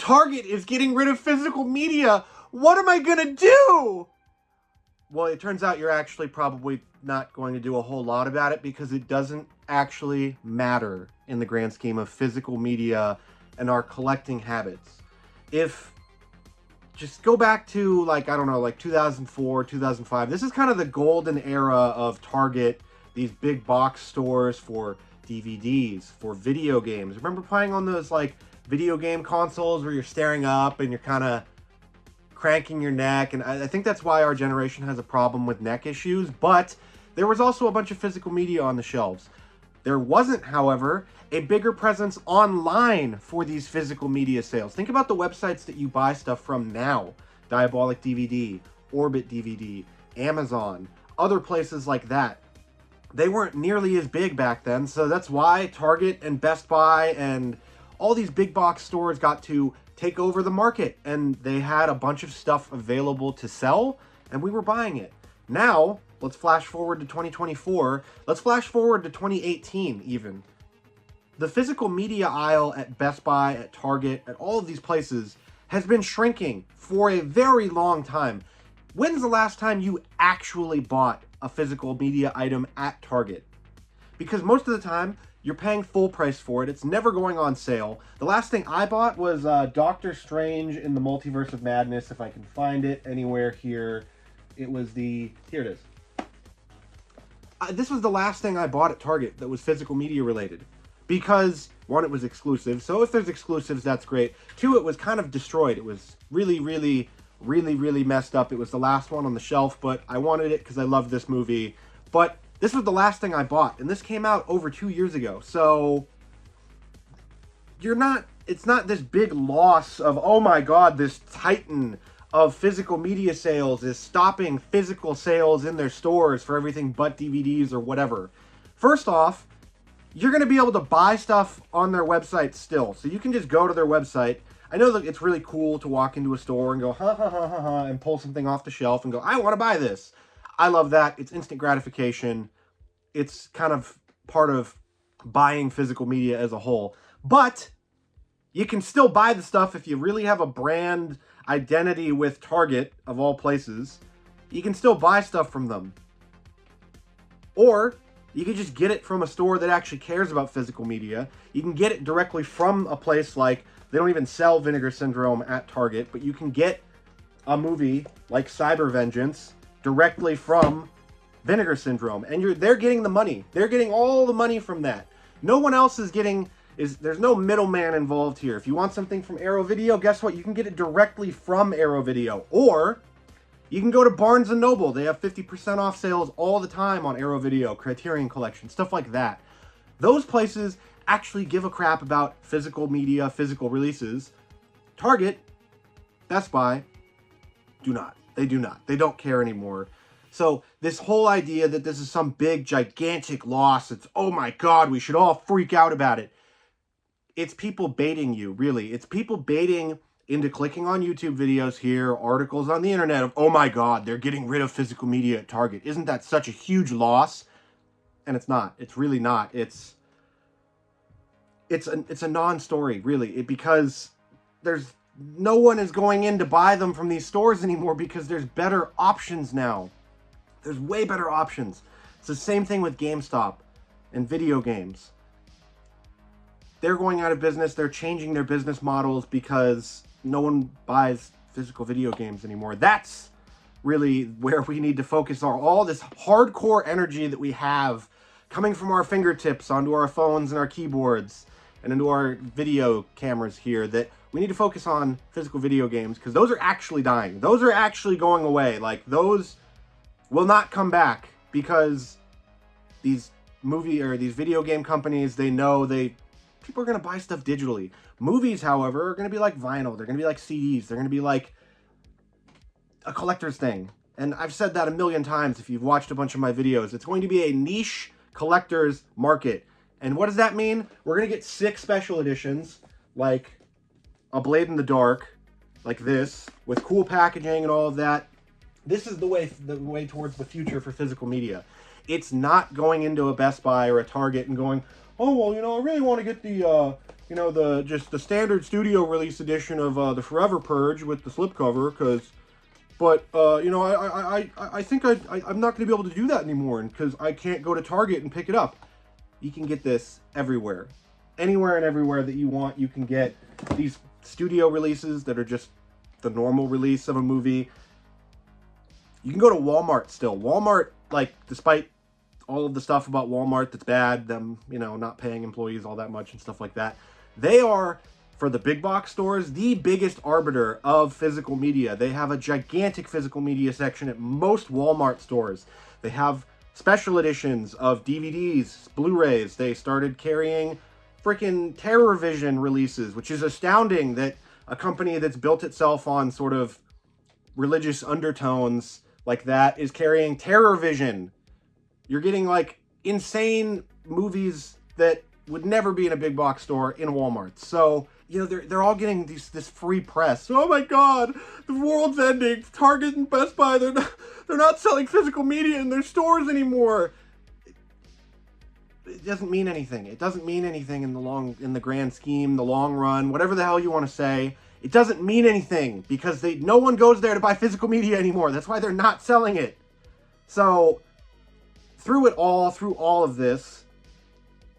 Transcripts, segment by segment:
Target is getting rid of physical media. What am I gonna do? Well, it turns out you're actually probably not going to do a whole lot about it because it doesn't actually matter in the grand scheme of physical media and our collecting habits. If just go back to, like, I don't know, like 2004, 2005. This is kind of the golden era of Target, these big box stores for DVDs, for video games. Remember playing on those, like, video game consoles where you're staring up and you're kind of cranking your neck? And I think that's why our generation has a problem with neck issues. But there was also a bunch of physical media on the shelves. There wasn't, however, a bigger presence online for these physical media sales. Think about the websites that you buy stuff from now. Diabolic DVD, Orbit DVD, Amazon, other places like that. They weren't nearly as big back then, so that's why Target and Best Buy and all these big box stores got to take over the market, and they had a bunch of stuff available to sell, and we were buying it. Now, let's flash forward to 2024. Let's flash forward to 2018 even. The physical media aisle at Best Buy, at Target, at all of these places has been shrinking for a very long time. When's the last time you actually bought a physical media item at Target? Because most of the time, you're paying full price for it. It's never going on sale. The last thing I bought was Doctor Strange in the Multiverse of Madness, if I can find it anywhere here. It was here it is. This was the last thing I bought at Target that was physical media related. Because, one, it was exclusive. So if there's exclusives, that's great. Two, it was kind of destroyed. It was really messed up. It was the last one on the shelf, but I wanted it because I love this movie. But this was the last thing I bought, and this came out over 2 years ago. So it's not this big loss of, oh my god, this titan of physical media sales is stopping physical sales in their stores for everything but DVDs or whatever. First off, you're going to be able to buy stuff on their website still. So you can just go to their website. I know that it's really cool to walk into a store and go, ha ha ha ha ha, and pull something off the shelf and go, I want to buy this. I love that. It's instant gratification. It's kind of part of buying physical media as a whole. But you can still buy the stuff if you really have a brand identity with Target, of all places. You can still buy stuff from them. Or you can just get it from a store that actually cares about physical media. You can get it directly from a place like, they don't even sell Vinegar Syndrome at Target, but you can get a movie like Cyber Vengeance directly from Vinegar Syndrome. And they're getting the money. They're getting all the money from that. No one else is getting, there's no middleman involved here. If you want something from Arrow Video, guess what? You can get it directly from Arrow Video. Or you can go to Barnes & Noble. They have 50% off sales all the time on Arrow Video, Criterion Collection, stuff like that. Those places actually give a crap about physical media, physical releases. Target, Best Buy, do not. They do not. They don't care anymore. So this whole idea that this is some big, gigantic loss, it's, oh my god, we should all freak out about it. It's people baiting you, really. It's people baiting into clicking on YouTube videos here, articles on the internet of, oh my god, they're getting rid of physical media at Target. Isn't that such a huge loss? And it's not. It's really not. It's a non-story, really, because there's no one is going in to buy them from these stores anymore because there's better options now. There's way better options. It's the same thing with GameStop and video games. They're going out of business. They're changing their business models because no one buys physical video games anymore. That's really where we need to focus all this hardcore energy that we have coming from our fingertips onto our phones and our keyboards and into our video cameras here, that we need to focus on physical video games because those are actually dying. Those are actually going away. Like, those will not come back because these video game companies, they know people are going to buy stuff digitally. Movies, however, are going to be like vinyl. They're going to be like CDs. They're going to be like a collector's thing. And I've said that a million times if you've watched a bunch of my videos. It's going to be a niche collector's market. And what does that mean? We're going to get 6 special editions, like a Blade in the Dark, like this, with cool packaging and all of that. This is the way towards the future for physical media. It's not going into a Best Buy or a Target and going, oh, well, you know, I really want to get the you know, just the standard studio release edition of the Forever Purge with the slipcover, but you know, I think I'm not going to be able to do that anymore because I can't go to Target and pick it up. You can get this everywhere. Anywhere and everywhere that you want, you can get these studio releases that are just the normal release of a movie. You can go to Walmart still. Walmart, like, despite all of the stuff about Walmart that's bad, them, you know, not paying employees all that much and stuff like that, they are, for the big box stores, the biggest arbiter of physical media. They have a gigantic physical media section at most Walmart stores. They have special editions of DVDs, Blu-rays. They started carrying freaking Terror Vision releases, which is astounding that a company that's built itself on sort of religious undertones like that is carrying Terror Vision. You're getting like insane movies that would never be in a big box store in Walmart. So, you know, they're all getting this free press. Oh my God, the world's ending. Target and Best Buy, they're not selling physical media in their stores anymore. It doesn't mean anything. It doesn't mean anything in the grand scheme, the long run, whatever the hell you want to say. It doesn't mean anything because no one goes there to buy physical media anymore. That's why they're not selling it. So through all of this,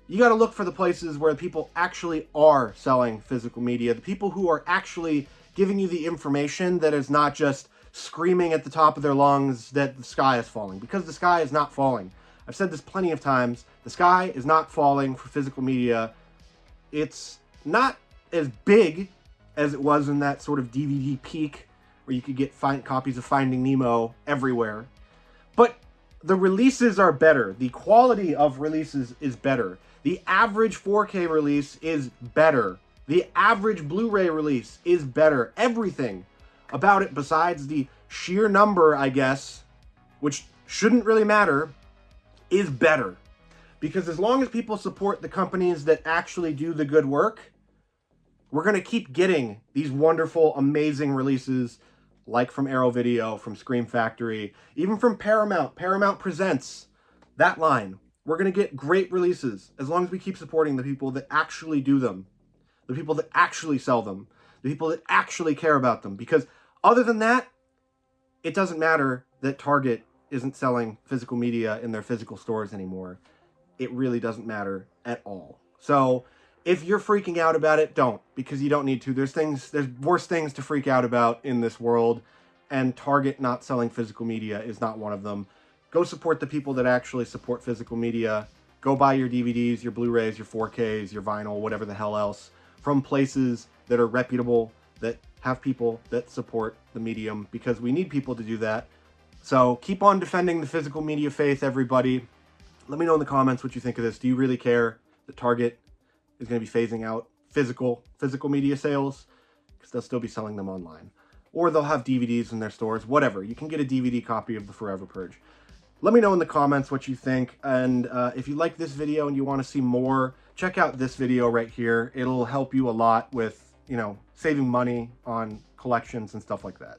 you got to look for the places where people actually are selling physical media, the people who are actually giving you the information that is not just screaming at the top of their lungs that the sky is falling, because the sky is not falling. I've said this plenty of times. The sky is not falling for physical media. It's not as big as it was in that sort of DVD peak where you could get copies of Finding Nemo everywhere. But the releases are better. The quality of releases is better. The average 4K release is better. The average Blu-ray release is better. Everything about it, besides the sheer number, I guess, which shouldn't really matter, is better. Because as long as people support the companies that actually do the good work, we're going to keep getting these wonderful, amazing releases like from Arrow Video, from Scream Factory, even from Paramount. Paramount Presents, that line. We're going to get great releases as long as we keep supporting the people that actually do them, the people that actually sell them, the people that actually care about them. Because other than that, it doesn't matter that Target isn't selling physical media in their physical stores anymore. It really doesn't matter at all. So if you're freaking out about it, don't, because you don't need to. There's worse things to freak out about in this world, and Target not selling physical media is not one of them. Go support the people that actually support physical media. Go buy your DVDs, your Blu-rays, your 4Ks, your vinyl, whatever the hell else, from places that are reputable, that have people that support the medium, because we need people to do that. So keep on defending the physical media faith, everybody. Let me know in the comments what you think of this. Do you really care that Target is going to be phasing out physical media sales? Because they'll still be selling them online. Or they'll have DVDs in their stores, whatever. You can get a DVD copy of the Forever Purge. Let me know in the comments what you think. And if you like this video and you want to see more, check out this video right here. It'll help you a lot with, you know, saving money on collections and stuff like that.